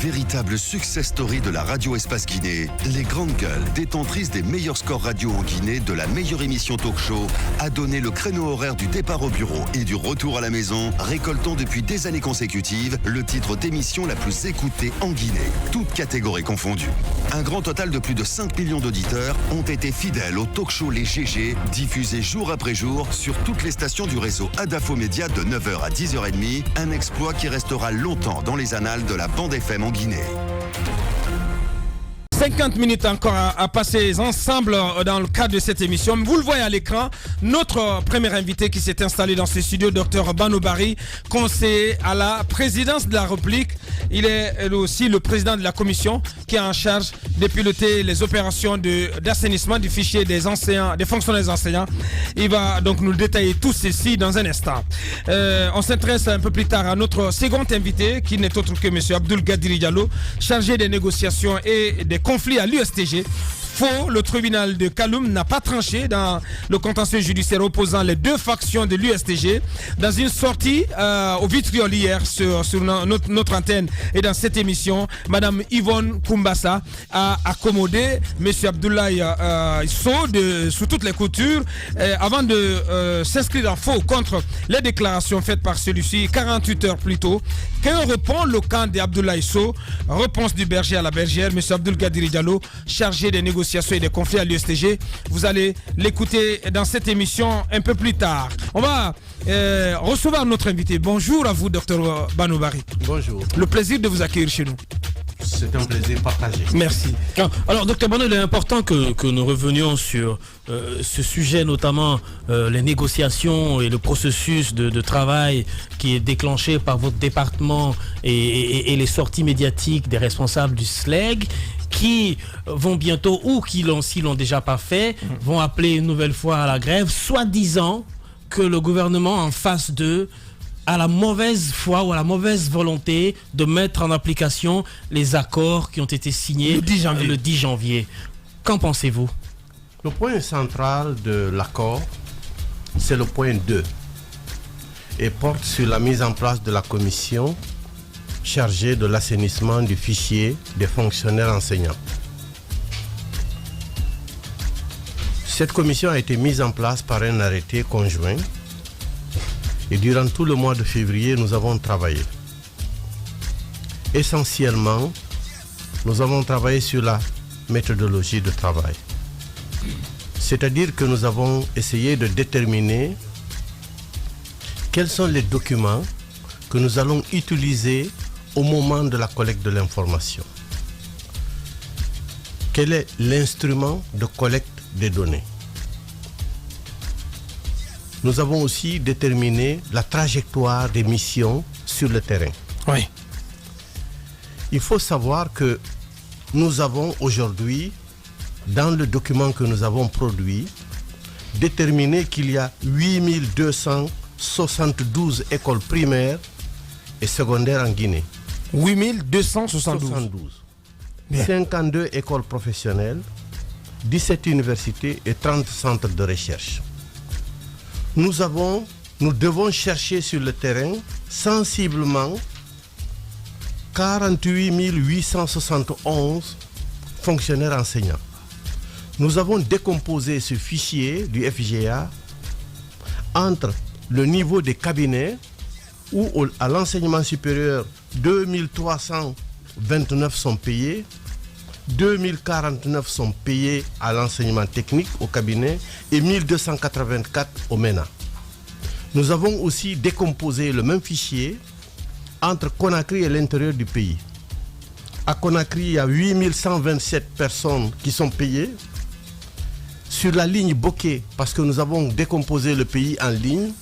Véritable success story de la radio Espace Guinée, les grandes gueules, détentrices des meilleurs scores radio en Guinée, de la meilleure émission talk show, a donné le créneau horaire du départ au bureau et du retour à la maison, récoltant depuis des années consécutives le titre d'émission la plus écoutée en Guinée, toutes catégories confondues. Un grand total de plus de 5 millions d'auditeurs ont été fidèles au talk show Les GG, diffusé jour après jour sur toutes les stations du réseau Adafo Média de 9h à 10h30, un exploit qui restera longtemps dans les annales de la bande FM en Guinée. 50 minutes encore à passer ensemble dans le cadre de cette émission. Vous le voyez à l'écran, notre premier invité qui s'est installé dans ce studio, Dr Banou Bari, conseiller à la présidence de la République. Il est aussi le président de la commission qui est en charge de piloter les opérations d'assainissement du fichier des enseignants, des fonctionnaires enseignants. Il va donc nous détailler tout ceci dans un instant. On s'intéresse un peu plus tard à notre second invité qui n'est autre que M. Abdoul Gadiri Diallo, chargé des négociations et des conflit à l'USTG. Faux, le tribunal de Kaloum n'a pas tranché dans le contentieux judiciaire opposant les deux factions de l'USTG. Dans une sortie au vitriol hier sur notre antenne et dans cette émission, Madame Yvonne Koumbassa a accommodé M. Abdoulaye Sow sous toutes les coutures avant de s'inscrire en faux contre les déclarations faites par celui-ci 48 heures plus tôt. Que répond le camp d'Abdoulaye Sow? Réponse du berger à la bergère, M. Abdoul Gadiri Diallo, chargé des négociations et des conflits à l'USTG. Vous allez l'écouter dans cette émission un peu plus tard. On va recevoir notre invité. Bonjour à vous, Dr Banou Bari. Bonjour. Le plaisir de vous accueillir chez nous. C'est un plaisir partagé. Merci. Alors, Dr Banou, il est important que nous revenions sur ce sujet, notamment les négociations et le processus de travail qui est déclenché par votre département et les sorties médiatiques des responsables du SLEG, qui vont bientôt, ou qui s'ils l'ont déjà pas fait, vont appeler une nouvelle fois à la grève, soi-disant que le gouvernement en face d'eux a la mauvaise foi ou a la mauvaise volonté de mettre en application les accords qui ont été signés le 10 janvier. Qu'en pensez-vous? Le point central de l'accord, c'est le point 2 et porte sur la mise en place de la commission chargée de l'assainissement du fichier des fonctionnaires enseignants. Cette commission a été mise en place par un arrêté conjoint et durant tout le mois de février, nous avons travaillé. Essentiellement, nous avons travaillé sur la méthodologie de travail. C'est-à-dire que nous avons essayé de déterminer quels sont les documents que nous allons utiliser au moment de la collecte de l'information. Quel est l'instrument de collecte des données? Nous avons aussi déterminé la trajectoire des missions sur le terrain. Oui. Il faut savoir que nous avons aujourd'hui, dans le document que nous avons produit, déterminé qu'il y a 8272 écoles primaires et secondaires en Guinée. 8272. 52 écoles professionnelles, 17 universités et 30 centres de recherche. Nous devons chercher sur le terrain sensiblement 48 871 fonctionnaires enseignants. Nous avons décomposé ce fichier du FGA entre le niveau des cabinets où à l'enseignement supérieur 2329 sont payés, 2049 sont payés à l'enseignement technique au cabinet et 1284 au MENA. Nous avons aussi décomposé le même fichier entre Conakry et l'intérieur du pays. À Conakry, il y a 8127 personnes qui sont payées. Sur la ligne Bokeh, parce que nous avons décomposé le pays en ligne,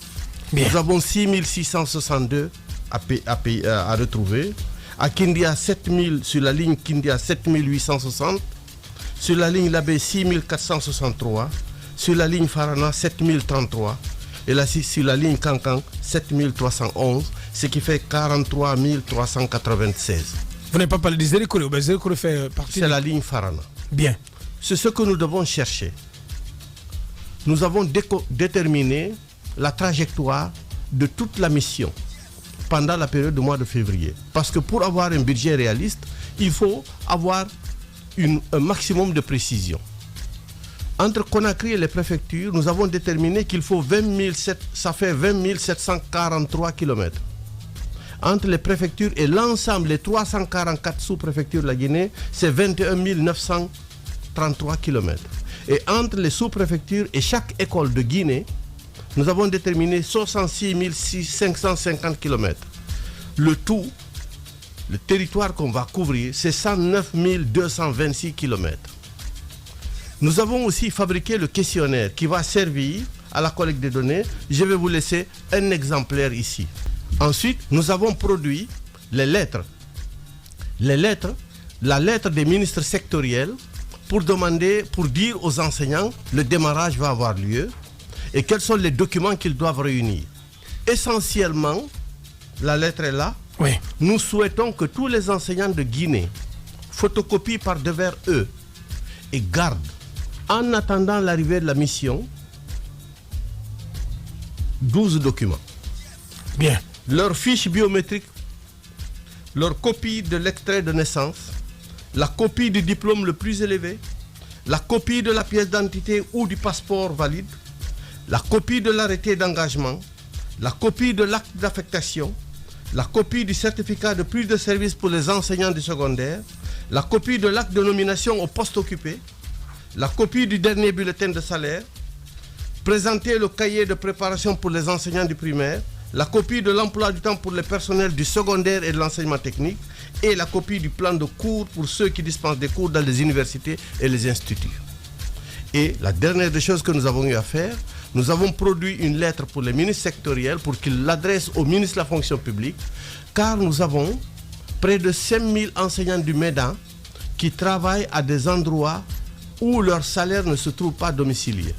nous avons 6662 à retrouver. À Kindia, 7000 sur la ligne Kindia, 7860. Sur la ligne Labé, 6463. Sur la ligne Farana, 7033. Et là, sur la ligne Kankan, 7311, ce qui fait 43 396. Vous n'avez pas parlé des Zérékouré, mais Zérékouré fait partie. C'est la ligne Farana. Bien. C'est ce que nous devons chercher. Nous avons déterminé la trajectoire de toute la mission. pendant la période du mois de février. Parce que pour avoir un budget réaliste, il faut avoir un maximum de précision. Entre Conakry et les préfectures, nous avons déterminé qu'il faut 20 743 km. Entre les préfectures et l'ensemble, les 344 sous-préfectures de la Guinée, c'est 21 933 km. Et entre les sous-préfectures et chaque école de Guinée, nous avons déterminé 66 550 km. Le tout, le territoire qu'on va couvrir, c'est 109 226 km. Nous avons aussi fabriqué le questionnaire qui va servir à la collecte des données. Je vais vous laisser un exemplaire ici. Ensuite, nous avons produit les lettres. La lettre des ministres sectoriels pour dire aux enseignants le démarrage va avoir lieu et quels sont les documents qu'ils doivent réunir. Essentiellement, la lettre est là. Oui. Nous souhaitons que tous les enseignants de Guinée photocopient par devers eux et gardent, en attendant l'arrivée de la mission, 12 documents. Bien. Leur fiche biométrique, leur copie de l'extrait de naissance, la copie du diplôme le plus élevé, la copie de la pièce d'identité ou du passeport valide, la copie de l'arrêté d'engagement, la copie de l'acte d'affectation, la copie du certificat de prise de service pour les enseignants du secondaire, la copie de l'acte de nomination au poste occupé, la copie du dernier bulletin de salaire, présenter le cahier de préparation pour les enseignants du primaire, la copie de l'emploi du temps pour les personnels du secondaire et de l'enseignement technique et la copie du plan de cours pour ceux qui dispensent des cours dans les universités et les instituts. Et la dernière des choses que nous avons eu à faire, nous avons produit une lettre pour les ministres sectoriels pour qu'ils l'adressent au ministre de la fonction publique, car nous avons près de 5000 enseignants du MEDA qui travaillent à des endroits où leur salaire ne se trouve pas domicilié.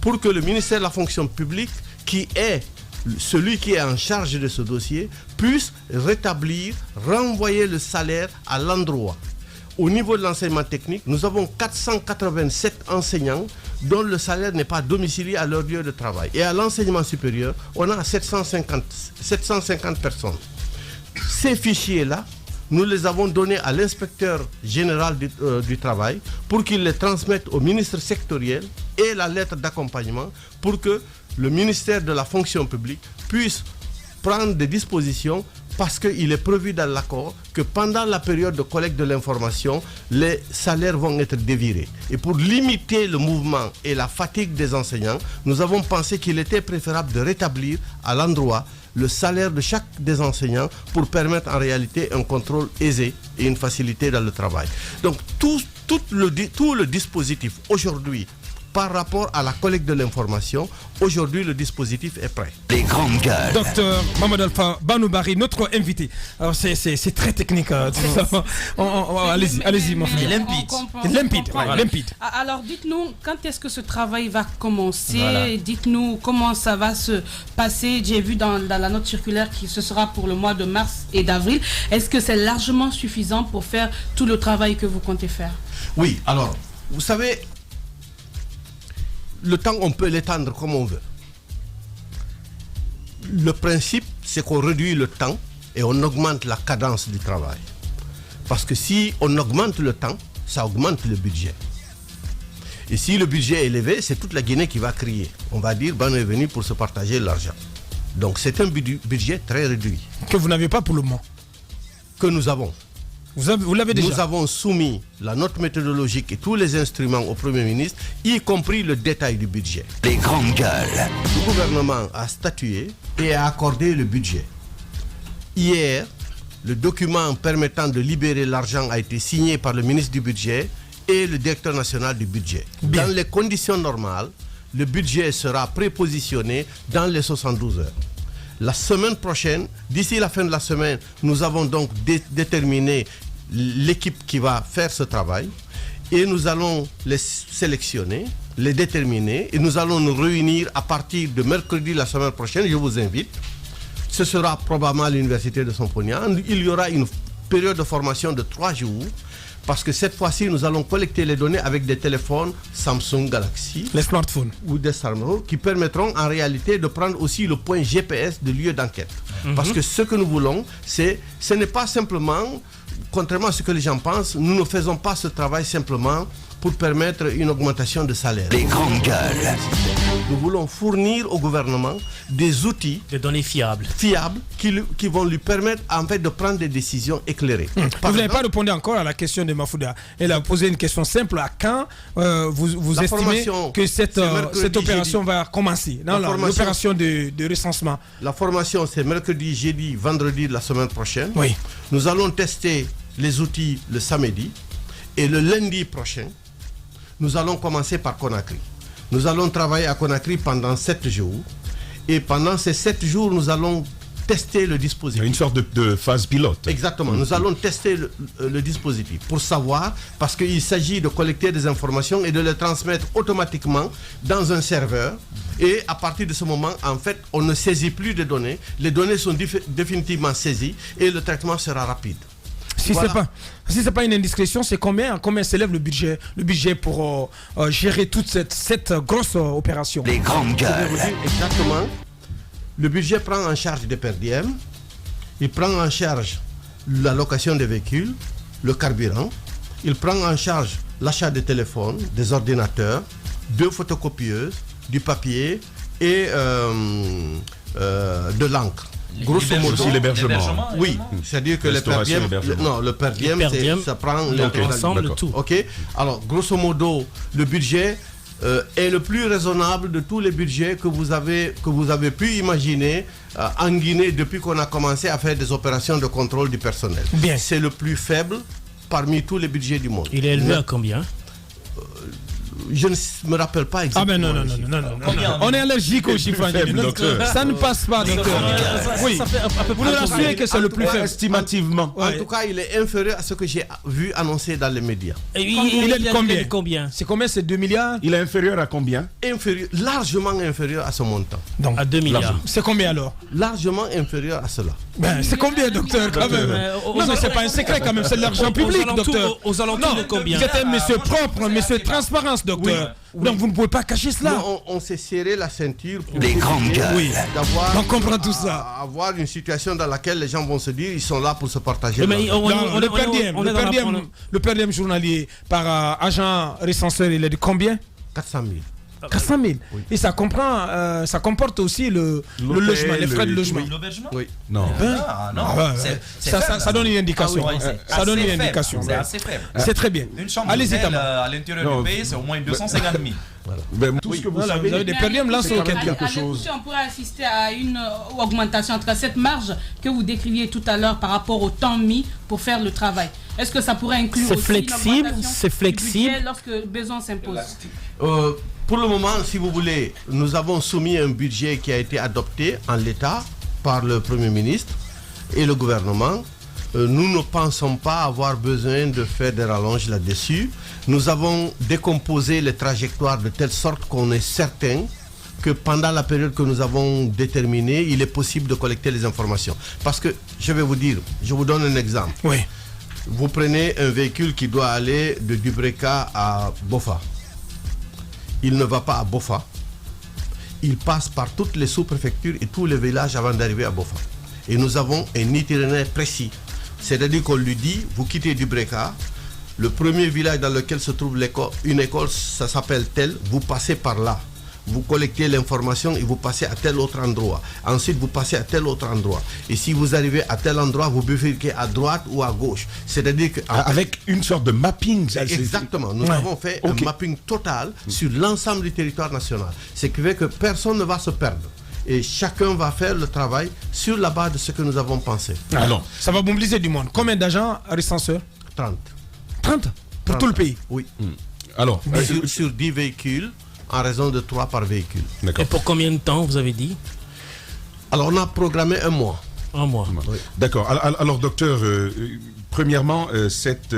Pour que le ministère de la fonction publique, qui est celui qui est en charge de ce dossier, puisse renvoyer le salaire à l'endroit. Au niveau de l'enseignement technique, nous avons 487 enseignants dont le salaire n'est pas domicilié à leur lieu de travail. Et à l'enseignement supérieur, on a 750 personnes. Ces fichiers-là, nous les avons donnés à l'inspecteur général du travail pour qu'il les transmette au ministre sectoriel et la lettre d'accompagnement pour que le ministère de la fonction publique puisse prendre des dispositions parce qu'il est prévu dans l'accord que pendant la période de collecte de l'information, les salaires vont être dévirés. Et pour limiter le mouvement et la fatigue des enseignants, nous avons pensé qu'il était préférable de rétablir à l'endroit le salaire de chaque des enseignants pour permettre en réalité un contrôle aisé et une facilité dans le travail. Donc tout le dispositif aujourd'hui, par rapport à la collecte de l'information, aujourd'hui le dispositif est prêt. Les grandes gueules. Docteur Mohamed Alpha Banoubari, notre invité. Alors c'est très technique. Allez-y, mon frère. Limpide. Alors dites-nous, quand est-ce que ce travail va commencer? Voilà. Dites-nous comment ça va se passer. J'ai vu dans la note circulaire que ce sera pour le mois de mars et d'avril. Est-ce que c'est largement suffisant pour faire tout le travail que vous comptez faire? Oui, alors, vous savez, le temps, on peut l'étendre comme on veut. Le principe, c'est qu'on réduit le temps et on augmente la cadence du travail. Parce que si on augmente le temps, ça augmente le budget. Et si le budget est élevé, c'est toute la Guinée qui va crier. On va dire, Bano est venu pour se partager l'argent. Donc c'est un budget très réduit. Que vous n'avez pas pour le moment. Que nous avons. Vous l'avez déjà. Nous avons soumis la note méthodologique et tous les instruments au Premier ministre, y compris le détail du budget. Les grandes gueules. Le gouvernement a statué et a accordé le budget. Hier, le document permettant de libérer l'argent a été signé par le ministre du budget et le directeur national du budget. Bien. Dans les conditions normales, le budget sera prépositionné dans les 72 heures. La semaine prochaine, d'ici la fin de la semaine, nous avons donc déterminé l'équipe qui va faire ce travail et nous allons les sélectionner, les déterminer et nous allons nous réunir à partir de mercredi la semaine prochaine. Je vous invite. Ce sera probablement à l'université de Somponia. Il y aura une période de formation de 3 jours parce que cette fois-ci, nous allons collecter les données avec des téléphones Samsung Galaxy Les smartphones. ou des smartphones qui permettront en réalité de prendre aussi le point GPS de lieu d'enquête. Parce que ce que nous voulons, ce n'est pas simplement, contrairement à ce que les gens pensent, nous ne faisons pas ce travail simplement pour permettre une augmentation de salaire. Les grandes gueules. Nous voulons fournir au gouvernement des outils Des données fiables. fiables qui vont lui permettre en fait de prendre des décisions éclairées. Vous n'avez pas répondu encore à la question de Mafouda. Elle a posé une question simple. À quand vous La estimez formation, que cette c'est mercredi, opération jeudi. va commencer? Non, La formation- l'opération de recensement. La formation, c'est mercredi, jeudi, vendredi de la semaine prochaine. Oui. Nous allons tester les outils le samedi et le lundi prochain, nous allons commencer par Conakry. Nous allons travailler à Conakry pendant 7 jours et pendant ces 7 jours, nous allons tester le dispositif. Une sorte de phase pilote. Exactement. Nous allons tester le dispositif pour savoir, parce qu'il s'agit de collecter des informations et de les transmettre automatiquement dans un serveur. Et à partir de ce moment, en fait, on ne saisit plus de données. Les données sont définitivement saisies et le traitement sera rapide. Si Voilà. c'est pas une indiscrétion, c'est combien s'élève le budget pour gérer toute cette grosse opération? Les grandes Je vais vous gueules. dire exactement. Le budget prend en charge des per diem, il prend en charge la location des véhicules, le carburant, il prend en charge l'achat des téléphones, des ordinateurs, 2 photocopieuses, du papier et de l'encre. Grosso modo, Aussi l'hébergement. oui, c'est-à-dire que le per Restauration, diem, hébergement. le per diem, per diem, ça prend l'ensemble, d'accord. tout. Ok. Alors, grosso modo, le budget est le plus raisonnable de tous les budgets que vous avez pu imaginer en Guinée depuis qu'on a commencé à faire des opérations de contrôle du personnel. Bien. C'est le plus faible parmi tous les budgets du monde. Il est élevé à combien? Je ne me rappelle pas Ah exactement. ben non. On est allergique aux chiffres. faible, Donc, docteur. ça ne passe pas, docteur. Oui. Ça fait à peu Vous nous près rassurez que c'est le plus faible. Estimativement. En tout cas, il est inférieur à ce que j'ai vu annoncer dans les médias. Il est de combien? Combien? C'est combien? C'est 2 milliards? Il est inférieur à combien? Inférieur, largement inférieur à ce montant. Donc, À 2 milliards. c'est combien alors? Largement inférieur à cela. Ben, c'est combien, docteur, quand même? Non, mais c'est pas un secret, quand même. C'est de l'argent public, docteur. Aux alentours Non, de combien? vous êtes un monsieur propre, monsieur transparence, docteur. Donc, vous ne pouvez pas cacher cela. Nous, on s'est serré la ceinture pour Les grandes essayer gueules. Oui. d'avoir On comprend tout ça. avoir une situation dans laquelle les gens vont se dire ils sont là pour se partager. Mais l'argent. Non, le per diem journalier par agent recenseur, il est de combien? 400 000. 400 000. Et ça comporte aussi le logement, les frais de logement. L'aubergement? Oui. Non. Ah non, Ah ouais, c'est ça, faible, ça donne une indication. Ah oui, c'est Ça donne assez une faible, indication. C'est assez faible. C'est très bien. Une chambre Allez-y, d'hôtel Tama. à l'intérieur Non, du pays, c'est au moins 250 000. Ben, tout ce que vous Voilà, savez. vous avez des per diem, lancez quand auquel même cas. quelque chose. On pourrait assister à une augmentation, en tout cas cette marge que vous décriviez tout à l'heure par rapport au temps mis pour faire le travail. Est-ce que ça pourrait inclure C'est aussi flexible, une augmentation c'est flexible. du budget lorsque besoin s'impose? Pour le moment, si vous voulez, nous avons soumis un budget qui a été adopté en l'état par le Premier ministre et le gouvernement. Nous ne pensons pas avoir besoin de faire des rallonges là-dessus. Nous avons décomposé les trajectoires de telle sorte qu'on est certain que pendant la période que nous avons déterminée, il est possible de collecter les informations. Parce que, je vais vous dire, je vous donne un exemple. Oui. Vous prenez un véhicule qui doit aller de Dubreka à Bofa. Il ne va pas à Bofa. Il passe par toutes les sous-préfectures et tous les villages avant d'arriver à Bofa. Et nous avons un itinéraire précis. C'est-à-dire qu'on lui dit, vous quittez Dubreka, le premier village dans lequel se trouve une école, ça s'appelle tel, vous passez par là. Vous collectez l'information et vous passez à tel autre endroit. Ensuite, vous passez à tel autre endroit. Et si vous arrivez à tel endroit, vous bifurquez à droite ou à gauche. C'est-à-dire que... Avec une sorte de mapping. ça, c'est- Exactement. Nous Ouais. avons fait Ok. un mapping total sur l'ensemble du territoire national. Ce qui fait que personne ne va se perdre. Et chacun va faire le travail sur la base de ce que nous avons pensé. Alors, Ça va mobiliser du monde. Combien d'agents recenseurs? 30. 30 pour tout le pays. Oui. alors Sur 10 véhicules, en raison de 3 par véhicule. d'accord. Et pour combien de temps, vous avez dit? Alors, on a programmé un mois. Un mois. D'accord. Alors, docteur, premièrement, cette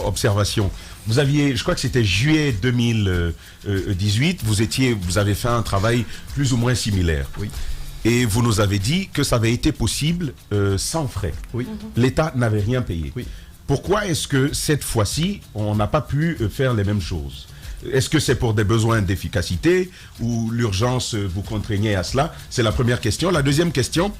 observation, vous aviez, je crois que c'était juillet 2018, vous avez fait un travail plus ou moins similaire. Oui. Et vous nous avez dit que ça avait été possible sans frais. Oui. L'État n'avait rien payé. Oui. Pourquoi est-ce que cette fois-ci, on n'a pas pu faire les mêmes choses? Est-ce que c'est pour des besoins d'efficacité ou l'urgence vous contraignait à cela? C'est la première question. La deuxième question,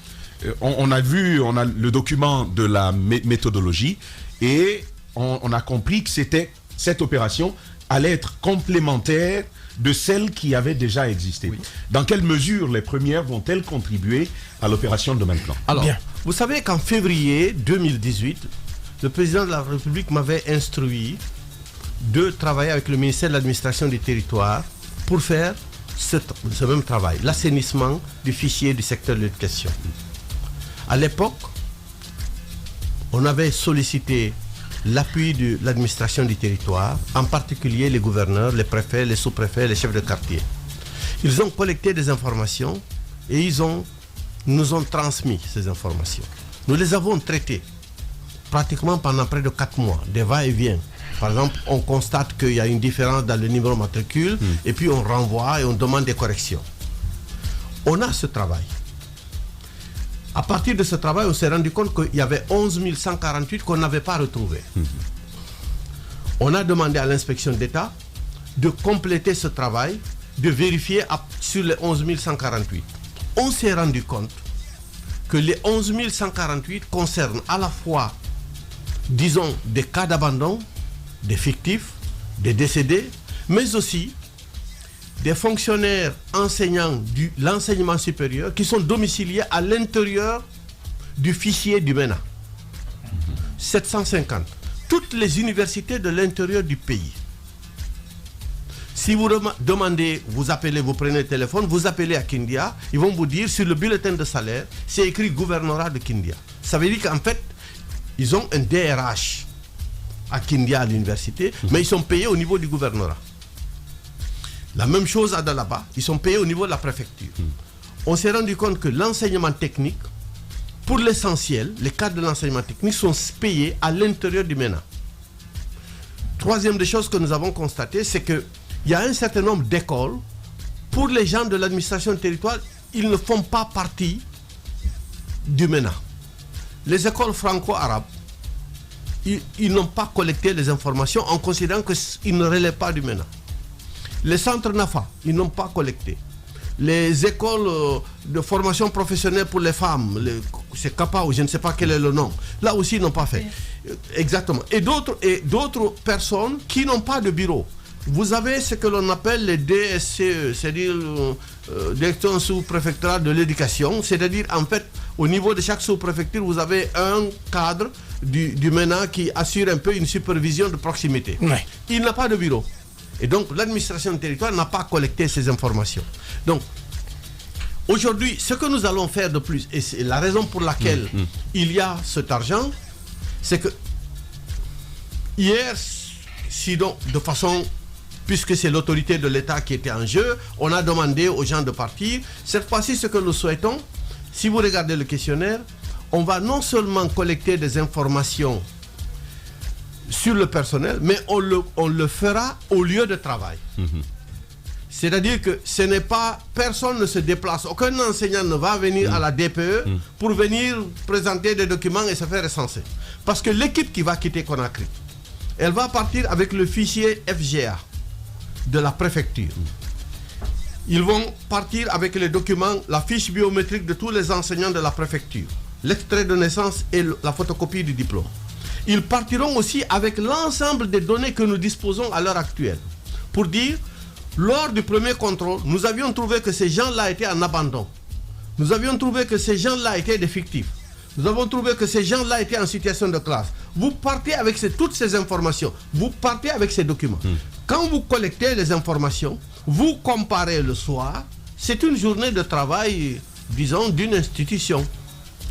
on a le document de la méthodologie et on a compris que cette opération allait être complémentaire de celles qui avaient déjà existé. Oui. Dans quelle mesure les premières vont-elles contribuer à l'opération de Main-Plan? Alors, vous savez qu'en février 2018, le président de la République m'avait instruit de travailler avec le ministère de l'Administration du Territoire pour faire ce même travail, l'assainissement du fichier du secteur de l'éducation. À l'époque, on avait sollicité l'appui de l'administration du territoire, en particulier les gouverneurs, les préfets, les sous-préfets, les chefs de quartier. Ils ont collecté des informations et nous ont transmis ces informations. Nous les avons traitées pratiquement pendant près de 4 mois, des va-et-vient. Par exemple, on constate qu'il y a une différence dans le numéro matricule et puis on renvoie et on demande des corrections. On a ce travail. À partir de ce travail, on s'est rendu compte qu'il y avait 11 148 qu'on n'avait pas retrouvés. On a demandé à l'inspection d'État de compléter ce travail, de vérifier sur les 11 148. On s'est rendu compte que les 11 148 concernent à la fois, disons, des cas d'abandon, des fictifs, des décédés, mais aussi des fonctionnaires enseignants de l'enseignement supérieur qui sont domiciliés à l'intérieur du fichier du MENA. 750. Toutes les universités de l'intérieur du pays. Si vous demandez, vous appelez, vous prenez le téléphone, vous appelez à Kindia, ils vont vous dire sur le bulletin de salaire, c'est écrit gouvernorat de Kindia. Ça veut dire qu'en fait, ils ont un DRH à Kindia à l'université, mais ils sont payés au niveau du gouvernorat. La même chose à Dalaba, ils sont payés au niveau de la préfecture. On s'est rendu compte que l'enseignement technique, pour l'essentiel, les cadres de l'enseignement technique sont payés à l'intérieur du MENA. Troisième des choses que nous avons constatées, c'est qu'il y a un certain nombre d'écoles, pour les gens de l'administration du territoire, ils ne font pas partie du MENA. Les écoles franco-arabes, ils n'ont pas collecté les informations en considérant qu'ils ne relèvent pas du MENA. Les centres NAFA, ils n'ont pas collecté. Les écoles de formation professionnelle pour les femmes, c'est CAPA ou je ne sais pas quel est le nom, là aussi ils n'ont pas fait. Exactement. Et d'autres personnes qui n'ont pas de bureau. Vous avez ce que l'on appelle les DSCE, c'est-à-dire Direction sous-préfectorale de l'éducation, c'est-à-dire en fait au niveau de chaque sous-préfecture vous avez un cadre du MENA qui assure un peu une supervision de proximité. Ouais. Il n'a pas de bureau. Et donc l'administration du territoire n'a pas collecté ces informations. Donc aujourd'hui, ce que nous allons faire de plus, et c'est la raison pour laquelle il y a cet argent, c'est que hier, sinon de façon, puisque c'est l'autorité de l'État qui était en jeu, on a demandé aux gens de partir. Cette fois-ci, ce que nous souhaitons, si vous regardez le questionnaire, on va non seulement collecter des informations sur le personnel, mais on le fera au lieu de travail. C'est-à-dire que ce n'est pas, personne ne se déplace, aucun enseignant ne va venir à la DPE pour venir présenter des documents et se faire recenser. Parce que l'équipe qui va quitter Conakry, elle va partir avec le fichier FGA de la préfecture. Ils vont partir avec les documents, la fiche biométrique de tous les enseignants de la préfecture, l'extrait de naissance et la photocopie du diplôme. Ils partiront aussi avec l'ensemble des données que nous disposons à l'heure actuelle. Pour dire, lors du premier contrôle, nous avions trouvé que ces gens-là étaient en abandon. Nous avions trouvé que ces gens-là étaient des fictifs. Nous avons trouvé que ces gens-là étaient en situation de classe. Vous partez avec toutes ces informations. Vous partez avec ces documents. Quand vous collectez les informations, vous comparez le soir. C'est une journée de travail, disons, d'une institution.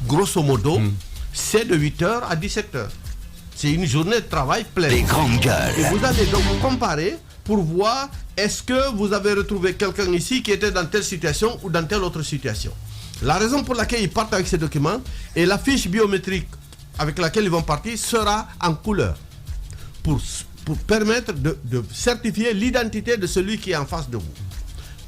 Grosso modo, c'est de 8h à 17h. C'est une journée de travail pleine. Les grandes gueules. Et vous allez donc comparer pour voir est-ce que vous avez retrouvé quelqu'un ici qui était dans telle situation ou dans telle autre situation. La raison pour laquelle ils partent avec ces documents et la fiche biométrique avec laquelle ils vont partir sera en couleur pour permettre de certifier l'identité de celui qui est en face de vous.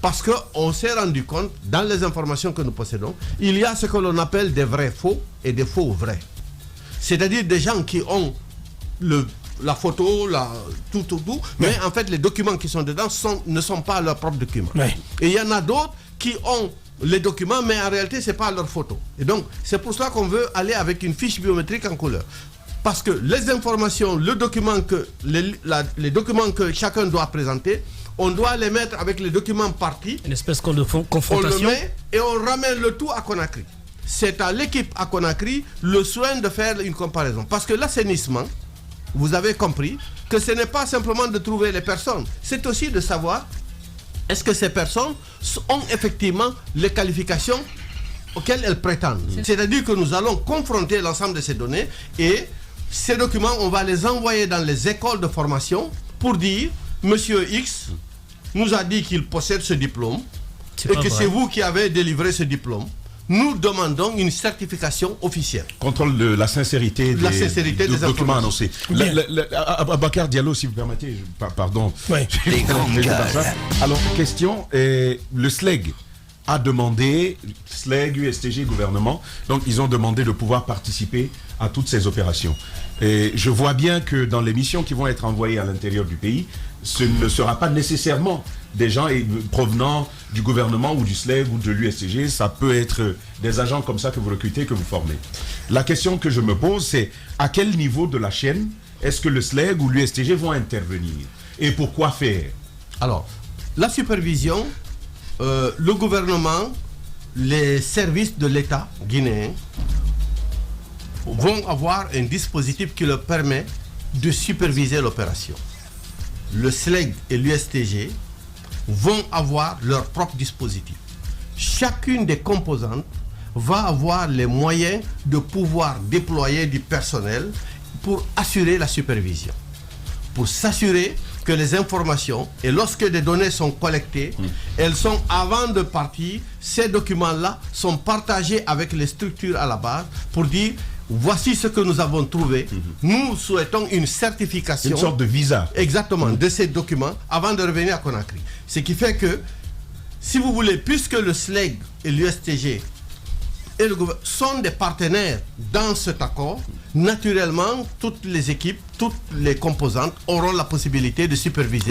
Parce qu'on s'est rendu compte, dans les informations que nous possédons, il y a ce que l'on appelle des vrais faux et des faux vrais. C'est-à-dire des gens qui ont la photo, tout. Mais en fait, les documents qui sont dedans ne sont pas leurs propres documents. Ouais. Et il y en a d'autres qui ont les documents, mais en réalité, ce n'est pas leur photo. Et donc, c'est pour cela qu'on veut aller avec une fiche biométrique en couleur. Parce que les informations, les documents que chacun doit présenter, on doit les mettre avec les documents partis. Une espèce de On confrontation. le met et on ramène le tout à Conakry. C'est à l'équipe à Conakry le soin de faire une comparaison. Parce que l'assainissement, vous avez compris que ce n'est pas simplement de trouver les personnes, c'est aussi de savoir est-ce que ces personnes ont effectivement les qualifications auxquelles elles prétendent. C'est-à-dire que nous allons confronter l'ensemble de ces données et ces documents, on va les envoyer dans les écoles de formation pour dire Monsieur X nous a dit qu'il possède ce diplôme et que c'est vous qui avez délivré ce diplôme. Nous demandons une certification officielle. Contrôle de la sincérité des documents annoncés. Bakar Diallo, si vous permettez, pardon. Ouais. Les grandes gueules. Alors, question, le SLEG a demandé, SLEG, USTG, gouvernement, donc ils ont demandé de pouvoir participer à toutes ces opérations. Et je vois bien que dans les missions qui vont être envoyées à l'intérieur du pays, ce ne sera pas nécessairement des gens provenant du gouvernement ou du SLEG ou de l'USTG, ça peut être des agents comme ça que vous recrutez, que vous formez. La question que je me pose, c'est à quel niveau de la chaîne est-ce que le SLEG ou l'USTG vont intervenir? Et pourquoi faire? Alors, la supervision, le gouvernement, les services de l'État guinéen vont avoir un dispositif qui leur permet de superviser l'opération. Le SLEG et l'USTG vont avoir leur propre dispositif. Chacune des composantes va avoir les moyens de pouvoir déployer du personnel pour assurer la supervision, pour s'assurer que les informations, et lorsque des données sont collectées, elles sont, avant de partir, ces documents-là sont partagés avec les structures à la base pour dire voici ce que nous avons trouvé. Nous souhaitons une certification. Une sorte de visa. Exactement, de ces documents avant de revenir à Conakry. Ce qui fait que, si vous voulez, puisque le SLEG et l'USTG et le gouvernement sont des partenaires dans cet accord, naturellement, toutes les équipes, toutes les composantes auront la possibilité de superviser.